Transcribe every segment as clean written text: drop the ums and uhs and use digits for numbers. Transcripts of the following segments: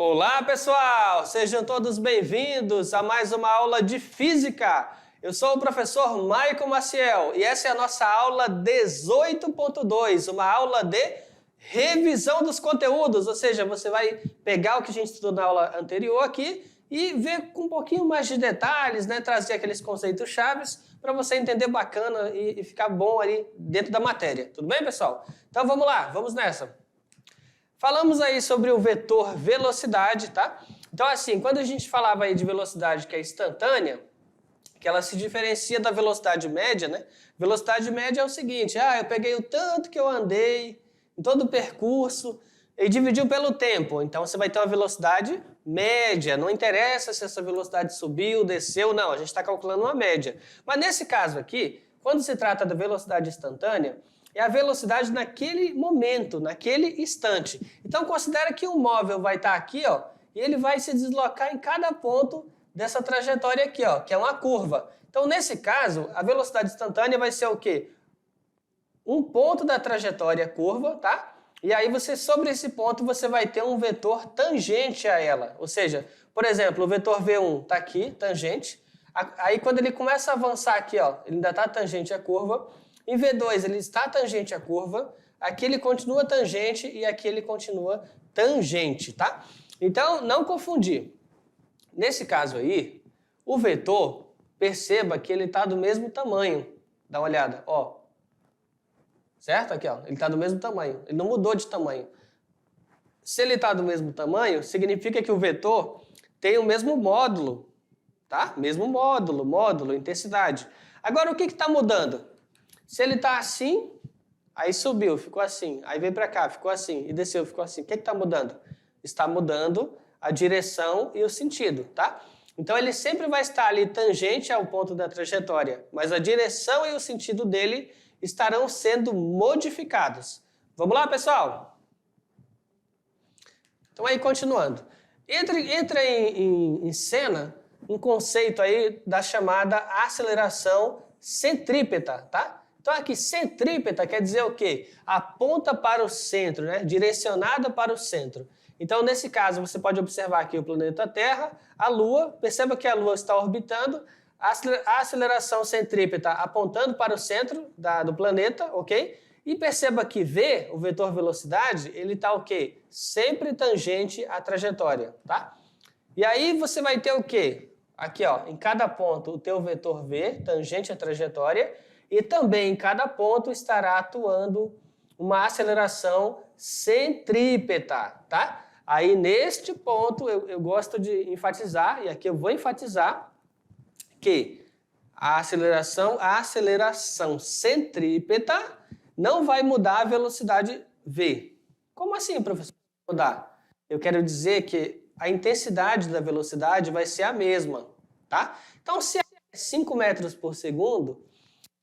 Olá, pessoal! Sejam todos bem-vindos a mais uma aula de Física. Eu sou o professor Maico Maciel e essa é a nossa aula 18.2, uma aula de revisão dos conteúdos, ou seja, você vai pegar o que a gente estudou na aula anterior aqui e ver com um pouquinho mais de detalhes, né? Trazer aqueles conceitos chaves para você entender bacana e ficar bom ali dentro da matéria. Tudo bem, pessoal? Então vamos lá, vamos nessa. Falamos aí sobre o vetor velocidade, tá? Então assim, quando a gente falava aí de velocidade que é instantânea, que ela se diferencia da velocidade média, né? Velocidade média é o seguinte, eu peguei o tanto que eu andei em todo o percurso e dividiu pelo tempo. Então você vai ter uma velocidade média, não interessa se essa velocidade subiu, desceu, não, a gente está calculando uma média. Mas nesse caso aqui, quando se trata da velocidade instantânea, é a velocidade naquele momento, naquele instante. Então considera que um móvel vai estar aqui, ó, e ele vai se deslocar em cada ponto dessa trajetória aqui, ó, que é uma curva. Então nesse caso, a velocidade instantânea vai ser o quê? Um ponto da trajetória curva, tá? E aí você, sobre esse ponto, você vai ter um vetor tangente a ela. Ou seja, por exemplo, o vetor V1 está aqui, tangente. Aí quando ele começa a avançar aqui, ó, ele ainda está tangente à curva. Em V2 ele está tangente à curva, aqui ele continua tangente e aqui ele continua tangente, tá? Então, não confundir. Nesse caso aí, o vetor, perceba que ele está do mesmo tamanho. Dá uma olhada, ó. Certo? Aqui, ó. Ele está do mesmo tamanho. Ele não mudou de tamanho. Se ele está do mesmo tamanho, significa que o vetor tem o mesmo módulo, tá? Mesmo módulo, intensidade. Agora, o que está mudando? Se ele está assim, aí subiu, ficou assim. Aí veio para cá, ficou assim. E desceu, ficou assim. O que está mudando? Está mudando a direção e o sentido, tá? Então ele sempre vai estar ali tangente ao ponto da trajetória, mas a direção e o sentido dele estarão sendo modificados. Vamos lá, pessoal? Então aí, continuando. Entra em cena um conceito aí da chamada aceleração centrípeta, tá? Então aqui, centrípeta quer dizer o quê? Aponta para o centro, né? Direcionada para o centro. Então, nesse caso, você pode observar aqui o planeta Terra, a Lua, perceba que a Lua está orbitando, a aceleração centrípeta apontando para o centro do planeta, ok? E perceba que V, o vetor velocidade, ele está o quê? Sempre tangente à trajetória, tá? E aí você vai ter o quê? Aqui, ó, em cada ponto o teu vetor V, tangente à trajetória, e também em cada ponto estará atuando uma aceleração centrípeta, tá? Aí neste ponto eu gosto de enfatizar, e aqui eu vou enfatizar, que a aceleração centrípeta não vai mudar a velocidade V. Como assim, professor? Mudar? Eu quero dizer que a intensidade da velocidade vai ser a mesma, tá? Então, se é 5 metros por segundo,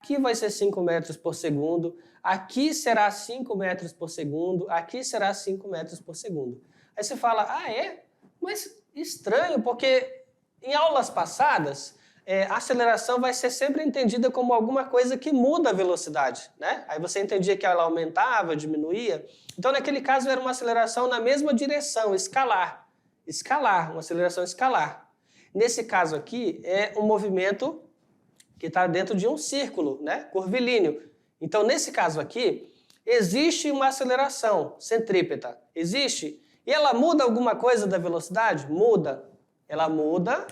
aqui vai ser 5 metros por segundo, aqui será 5 metros por segundo, aqui será 5 metros por segundo. Aí você fala, mas estranho, porque em aulas passadas, a aceleração vai ser sempre entendida como alguma coisa que muda a velocidade, né? Aí você entendia que ela aumentava, diminuía. Então, naquele caso, era uma aceleração na mesma direção, escalar. Uma aceleração escalar. Nesse caso aqui, é um movimento que está dentro de um círculo, né? Curvilíneo. Então, nesse caso aqui, existe uma aceleração centrípeta. Existe. E ela muda alguma coisa da velocidade? Muda. Ela muda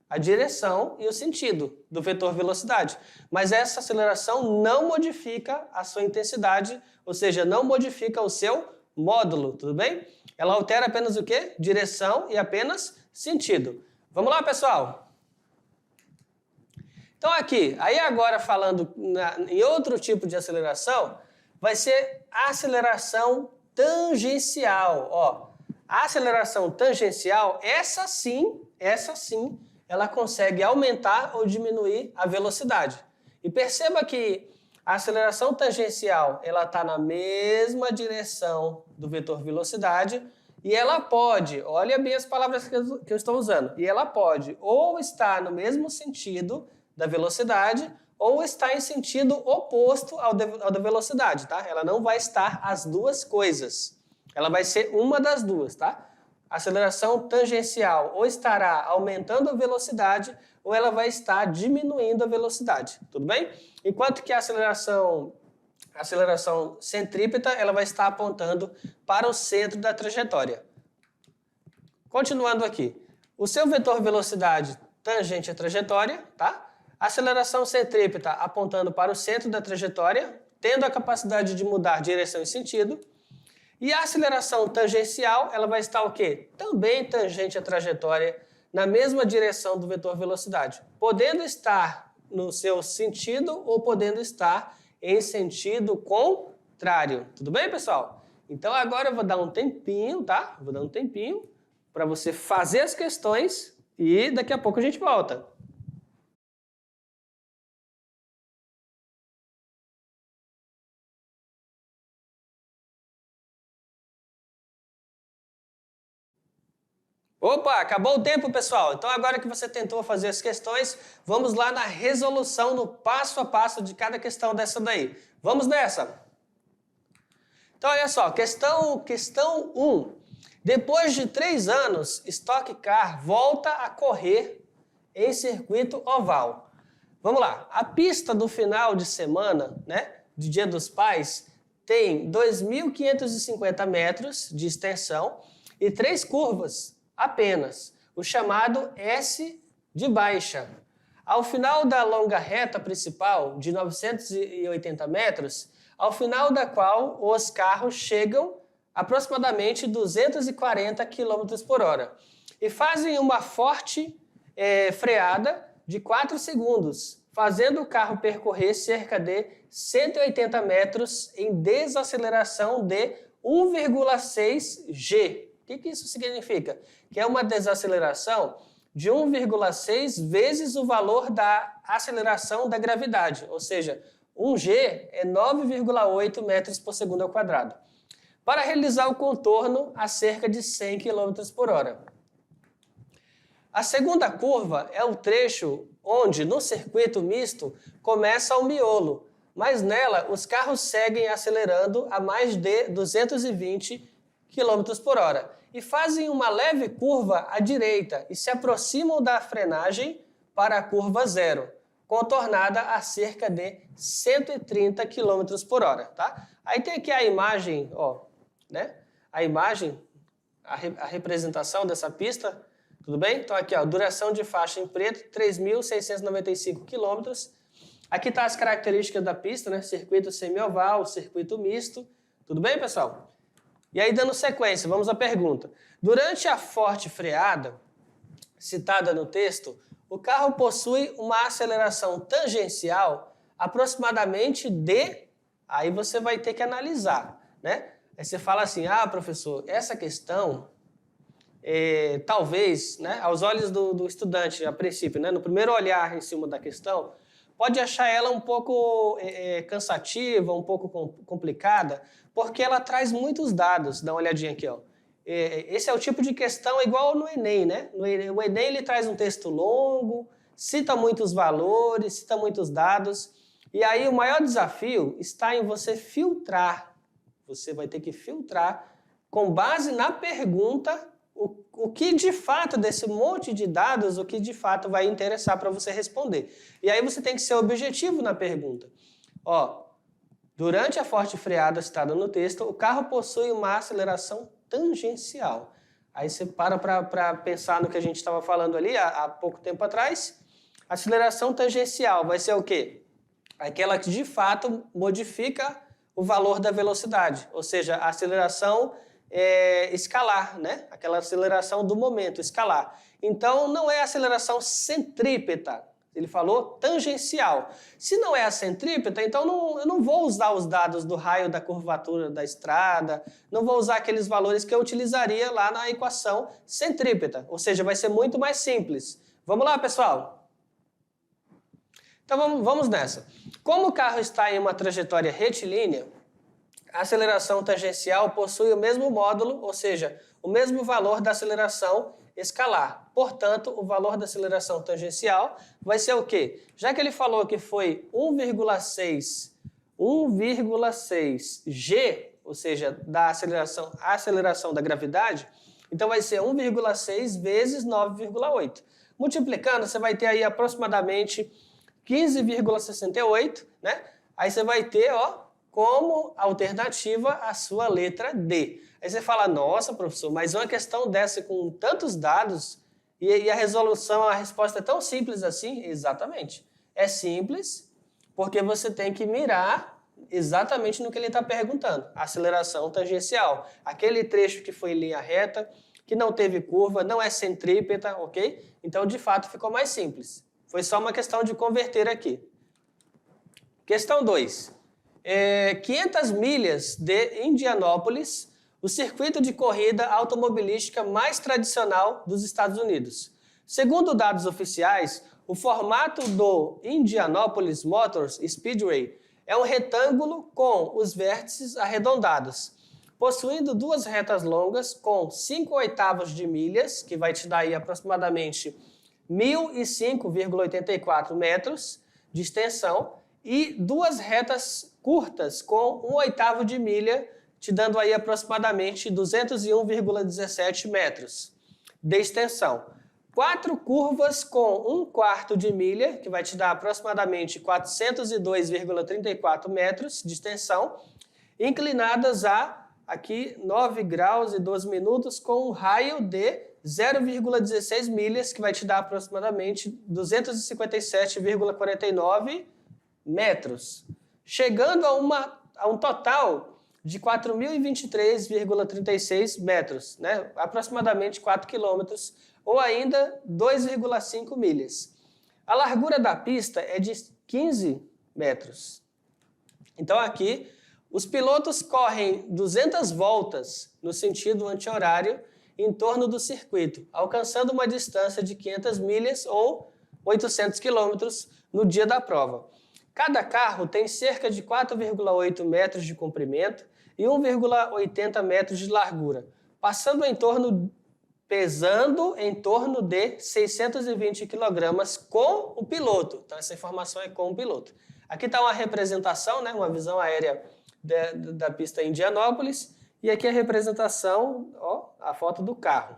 a direção e o sentido do vetor velocidade. Mas essa aceleração não modifica a sua intensidade, ou seja, não modifica o seu módulo, tudo bem? Ela altera apenas o quê? Direção e apenas sentido. Vamos lá, pessoal? Então aqui, aí agora falando em outro tipo de aceleração, vai ser a aceleração tangencial. Ó, a aceleração tangencial, essa sim, ela consegue aumentar ou diminuir a velocidade. E perceba que a aceleração tangencial, ela está na mesma direção do vetor velocidade e ela pode, olha bem as palavras que eu estou usando, e ela pode ou estar no mesmo sentido da velocidade ou estar em sentido oposto ao da velocidade, tá? Ela não vai estar as duas coisas. Ela vai ser uma das duas, tá? a aceleração tangencial ou estará aumentando a velocidade ou ela vai estar diminuindo a velocidade, tudo bem? Enquanto que a aceleração centrípeta, ela vai estar apontando para o centro da trajetória. Continuando aqui, o seu vetor velocidade tangente à trajetória, tá? Aceleração centrípeta apontando para o centro da trajetória, tendo a capacidade de mudar direção e sentido. E a aceleração tangencial, ela vai estar o quê? Também tangente à trajetória, na mesma direção do vetor velocidade, podendo estar no seu sentido ou podendo estar em sentido contrário. Tudo bem, pessoal? Então agora eu vou dar um tempinho, tá? Vou dar um tempinho para você fazer as questões e daqui a pouco a gente volta. Opa, acabou o tempo, pessoal. Então agora que você tentou fazer as questões, vamos lá na resolução, no passo a passo de cada questão dessa daí. Vamos nessa! Então olha só, questão 1. Depois de 3 anos, Stock Car volta a correr em circuito oval. Vamos lá, a pista do final de semana, né, de Dia dos Pais, tem 2.550 metros de extensão e 3 curvas apenas, o chamado S de baixa. Ao final da longa reta principal, de 980 metros, ao final da qual os carros chegam aproximadamente 240 km por hora e fazem uma forte freada de 4 segundos, fazendo o carro percorrer cerca de 180 metros em desaceleração de 1,6 G. O que isso significa? Que é uma desaceleração de 1,6 vezes o valor da aceleração da gravidade, ou seja, 1G é 9,8 metros por segundo ao quadrado, para realizar o contorno a cerca de 100 km por hora. A segunda curva é o trecho onde, no circuito misto, começa o miolo, mas nela os carros seguem acelerando a mais de 220 km por hora e fazem uma leve curva à direita e se aproximam da frenagem para a curva zero, contornada a cerca de 130 km por hora, tá? Aí tem aqui a imagem, ó, né? A imagem, a representação dessa pista, tudo bem? Então aqui, ó, duração de faixa em preto, 3.695 km. Aqui tá as características da pista, né? Circuito semioval, circuito misto, tudo bem, pessoal? E aí, dando sequência, vamos à pergunta. Durante a forte freada, citada no texto, o carro possui uma aceleração tangencial aproximadamente de... Aí você vai ter que analisar, né? Aí você fala assim, professor, essa questão, talvez, né, aos olhos do estudante, a princípio, né, no primeiro olhar em cima da questão, pode achar ela um pouco cansativa, um pouco complicada, porque ela traz muitos dados. Dá uma olhadinha aqui, ó. Esse é o tipo de questão igual no Enem, né? O Enem ele traz um texto longo, cita muitos valores, cita muitos dados, e aí o maior desafio está em você filtrar. Você vai ter que filtrar, com base na pergunta, o que de fato desse monte de dados, o que de fato vai interessar para você responder. E aí você tem que ser objetivo na pergunta. Ó, durante a forte freada citada no texto, o carro possui uma aceleração tangencial. Aí você para pensar no que a gente estava falando ali há pouco tempo atrás. Aceleração tangencial vai ser o quê? Aquela que de fato modifica o valor da velocidade, ou seja, a aceleração escalar, né? Aquela aceleração do momento, escalar. Então, não é aceleração centrípeta. Ele falou tangencial. Se não é a centrípeta, então eu não vou usar os dados do raio da curvatura da estrada, não vou usar aqueles valores que eu utilizaria lá na equação centrípeta. Ou seja, vai ser muito mais simples. Vamos lá, pessoal? Então, vamos nessa. Como o carro está em uma trajetória retilínea, a aceleração tangencial possui o mesmo módulo, ou seja, o mesmo valor da aceleração escalar. Portanto, o valor da aceleração tangencial vai ser o quê? Já que ele falou que foi 1,6 G, ou seja, a aceleração da gravidade, Então vai ser 1,6 vezes 9,8. Multiplicando, você vai ter aí aproximadamente 15,68, né? Aí você vai ter, ó, como alternativa a sua letra D. Aí você fala, nossa, professor, mas uma questão dessa com tantos dados e a resolução, a resposta é tão simples assim? Exatamente. É simples porque você tem que mirar exatamente no que ele está perguntando. Aceleração tangencial. Aquele trecho que foi em linha reta, que não teve curva, não é centrípeta, ok? Então, de fato, ficou mais simples. Foi só uma questão de converter aqui. Questão 2. 500 milhas de Indianópolis, o circuito de corrida automobilística mais tradicional dos Estados Unidos. Segundo dados oficiais, o formato do Indianapolis Motor Speedway é um retângulo com os vértices arredondados, possuindo duas retas longas com 5/8 de milhas, que vai te dar aí aproximadamente 1.005,84 metros de extensão, e duas retas curtas com 1/8 de milha, te dando aí aproximadamente 201,17 metros de extensão. 4 curvas com 1/4 de milha, que vai te dar aproximadamente 402,34 metros de extensão, inclinadas a, aqui, 9 graus e 12 minutos, com um raio de 0,16 milhas, que vai te dar aproximadamente 257,49 metros, chegando a um total de 4.023,36 metros, né? Aproximadamente 4 quilômetros, ou ainda 2,5 milhas. A largura da pista é de 15 metros. Então aqui, os pilotos correm 200 voltas no sentido anti-horário em torno do circuito, alcançando uma distância de 500 milhas ou 800 quilômetros no dia da prova. Cada carro tem cerca de 4,8 metros de comprimento e 1,80 metros de largura, pesando em torno de 620 quilogramas com o piloto. Então essa informação é com o piloto. Aqui está uma representação, né, uma visão aérea da pista Indianópolis, e aqui a representação, ó, a foto do carro.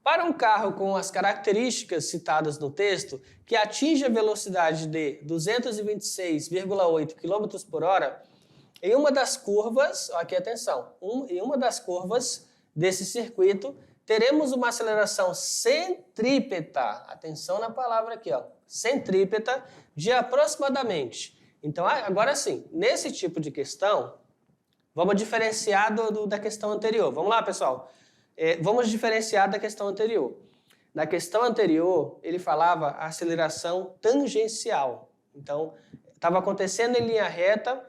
Para um carro com as características citadas no texto, que atinge a velocidade de 226,8 km por hora, em uma das curvas, ó, aqui atenção, em uma das curvas desse circuito, teremos uma aceleração centrípeta, atenção na palavra aqui, ó, centrípeta, de aproximadamente. Então, agora sim, nesse tipo de questão, vamos diferenciar da questão anterior. Vamos lá, pessoal. Vamos diferenciar da questão anterior. Na questão anterior, ele falava a aceleração tangencial. Então, estava acontecendo em linha reta,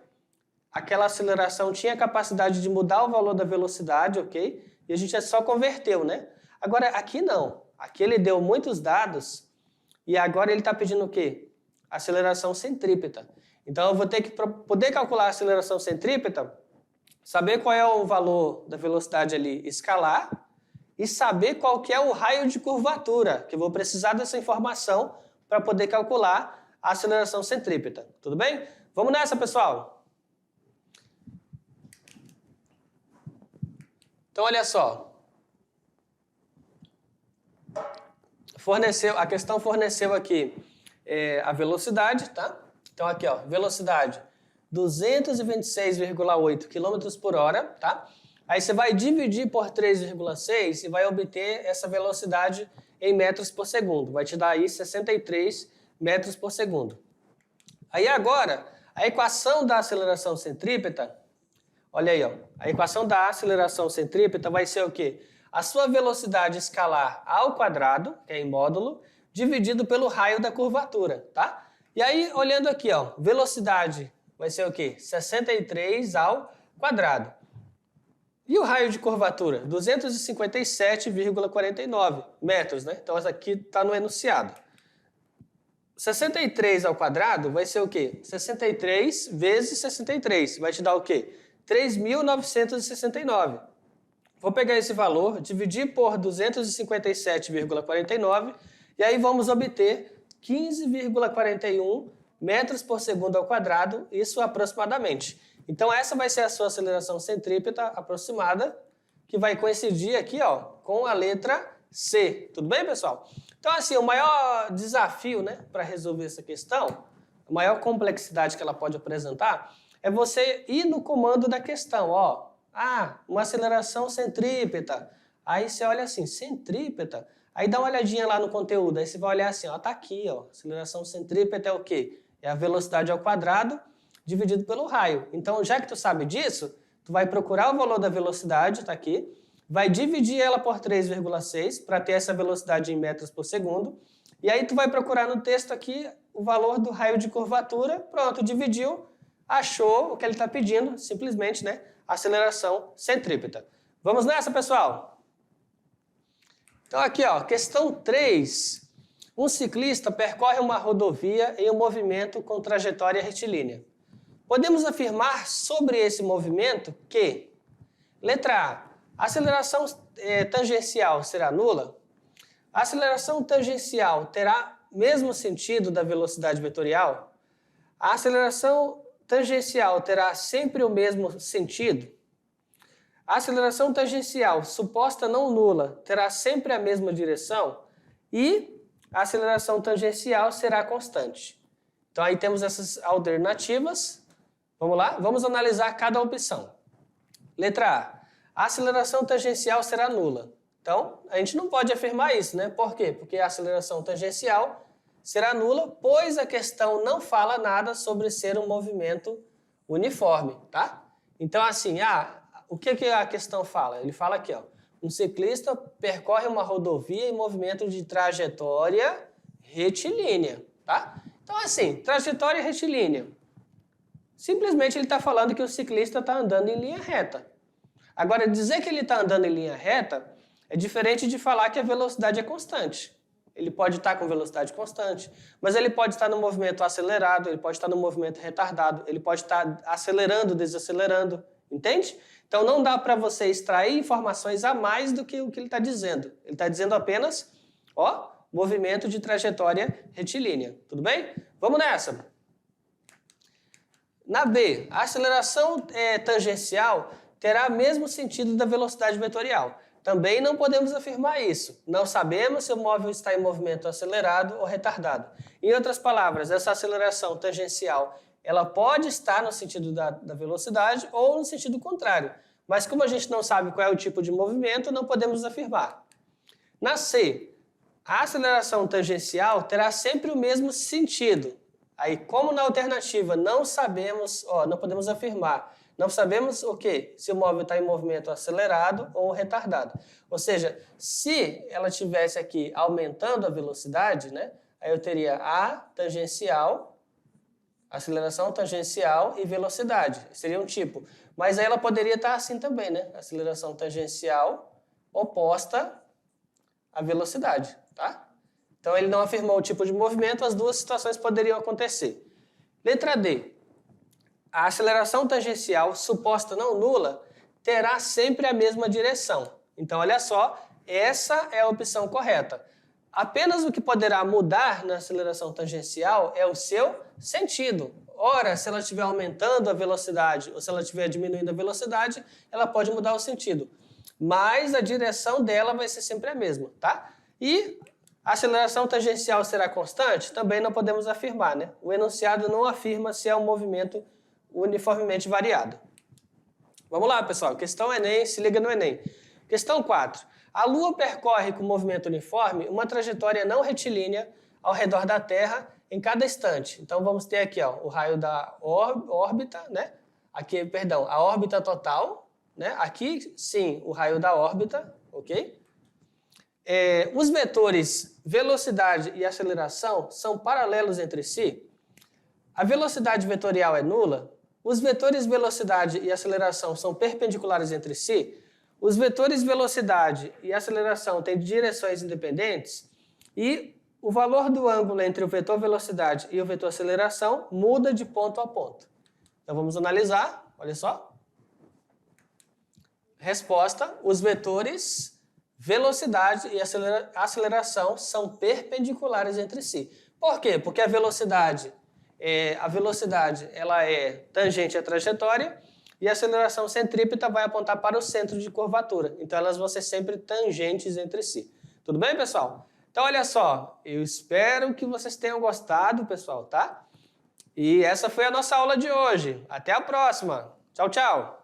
aquela aceleração tinha capacidade de mudar o valor da velocidade, ok? E a gente só converteu, né? Agora, aqui não. Aqui ele deu muitos dados e agora ele está pedindo o quê? Aceleração centrípeta. Então, eu vou ter que poder calcular a aceleração centrípeta, saber qual é o valor da velocidade ali escalar e saber qual que é o raio de curvatura, que eu vou precisar dessa informação para poder calcular a aceleração centrípeta. Tudo bem? Vamos nessa, pessoal? Então, olha só. A questão forneceu aqui a velocidade, tá? Então, aqui, ó, velocidade 226,8 km por hora, tá? Aí você vai dividir por 3,6 e vai obter essa velocidade em metros por segundo. Vai te dar aí 63 metros por segundo. Aí agora, a equação da aceleração centrípeta, olha aí, ó, a equação da aceleração centrípeta vai ser o quê? A sua velocidade escalar ao quadrado, que é em módulo, dividido pelo raio da curvatura, tá? E aí, olhando aqui, ó, velocidade vai ser o quê? 63 ao quadrado. E o raio de curvatura? 257,49 metros, né? Então, essa aqui está no enunciado. 63 ao quadrado vai ser o quê? 63 vezes 63. Vai te dar o quê? 3.969. Vou pegar esse valor, dividir por 257,49 e aí vamos obter 15,41 metros por segundo ao quadrado, isso aproximadamente. Então essa vai ser a sua aceleração centrípeta aproximada, que vai coincidir aqui, ó, com a letra C. Tudo bem, pessoal? Então, assim, o maior desafio, né, para resolver essa questão, a maior complexidade que ela pode apresentar, é você ir no comando da questão, ó. Ah, uma aceleração centrípeta. Aí você olha assim, centrípeta? Aí dá uma olhadinha lá no conteúdo, aí você vai olhar assim, ó, tá aqui, ó. Aceleração centrípeta é o quê? É a velocidade ao quadrado dividido pelo raio. Então, já que tu sabe disso, tu vai procurar o valor da velocidade, tá aqui, vai dividir ela por 3,6 para ter essa velocidade em metros por segundo, e aí tu vai procurar no texto aqui o valor do raio de curvatura, pronto, dividiu, achou o que ele está pedindo, simplesmente, né, aceleração centrípeta. Vamos nessa, pessoal? Então aqui, ó, questão 3. Um ciclista percorre uma rodovia em um movimento com trajetória retilínea. Podemos afirmar sobre esse movimento que, letra A, a aceleração tangencial será nula? A aceleração tangencial terá mesmo sentido da velocidade vetorial? A aceleração tangencial terá sempre o mesmo sentido? A aceleração tangencial suposta não nula terá sempre a mesma direção? E a aceleração tangencial será constante. Então aí temos essas alternativas. Vamos lá? Vamos analisar cada opção. Letra A. A aceleração tangencial será nula. Então, a gente não pode afirmar isso, né? Por quê? Porque a aceleração tangencial será nula, pois a questão não fala nada sobre ser um movimento uniforme, tá? Então, assim, o que a questão fala? Ele fala aqui, ó. Um ciclista percorre uma rodovia em movimento de trajetória retilínea, tá? Então, assim, trajetória retilínea. Simplesmente ele está falando que o ciclista está andando em linha reta. Agora, dizer que ele está andando em linha reta é diferente de falar que a velocidade é constante. Ele pode estar com velocidade constante, mas ele pode estar no movimento acelerado, ele pode estar no movimento retardado, ele pode estar acelerando, desacelerando, entende? Então não dá para você extrair informações a mais do que o que ele está dizendo. Ele está dizendo apenas, ó, movimento de trajetória retilínea. Tudo bem? Vamos nessa. Na B, a aceleração tangencial terá o mesmo sentido da velocidade vetorial. Também não podemos afirmar isso. Não sabemos se o móvel está em movimento acelerado ou retardado. Em outras palavras, essa aceleração tangencial ela pode estar no sentido da velocidade ou no sentido contrário. Mas como a gente não sabe qual é o tipo de movimento, não podemos afirmar. Na C, a aceleração tangencial terá sempre o mesmo sentido. Aí, como na alternativa não sabemos, não podemos afirmar, não sabemos o quê? Se o móvel está em movimento acelerado ou retardado. Ou seja, se ela estivesse aqui aumentando a velocidade, né, aí eu teria a tangencial, aceleração tangencial e velocidade. Seria um tipo. Mas aí ela poderia estar assim também, né? Aceleração tangencial oposta à velocidade, tá? Então ele não afirmou o tipo de movimento, as duas situações poderiam acontecer. Letra D. A aceleração tangencial, suposta não nula, terá sempre a mesma direção. Então, olha só, essa é a opção correta. Apenas o que poderá mudar na aceleração tangencial é o seu sentido. Ora, se ela estiver aumentando a velocidade ou se ela estiver diminuindo a velocidade, ela pode mudar o sentido. Mas a direção dela vai ser sempre a mesma, tá? E a aceleração tangencial será constante? Também não podemos afirmar, né? O enunciado não afirma se é um movimento uniformemente variado. Vamos lá, pessoal. Questão Enem, se liga no Enem. Questão 4. A Lua percorre com movimento uniforme uma trajetória não retilínea ao redor da Terra em cada instante. Então vamos ter aqui, ó, o raio da órbita, né? Aqui, perdão, a órbita total, né? Aqui, sim, o raio da órbita, ok? Os vetores velocidade e aceleração são paralelos entre si. A velocidade vetorial é nula. Os vetores velocidade e aceleração são perpendiculares entre si. Os vetores velocidade e aceleração têm direções independentes. E o valor do ângulo entre o vetor velocidade e o vetor aceleração muda de ponto a ponto. Então vamos analisar, olha só. Resposta: os vetores velocidade e aceleração são perpendiculares entre si. Por quê? Porque a velocidade ela é tangente à trajetória e a aceleração centrípeta vai apontar para o centro de curvatura. Então, elas vão ser sempre tangentes entre si. Tudo bem, pessoal? Então, olha só, eu espero que vocês tenham gostado, pessoal, tá? E essa foi a nossa aula de hoje. Até a próxima. Tchau, tchau!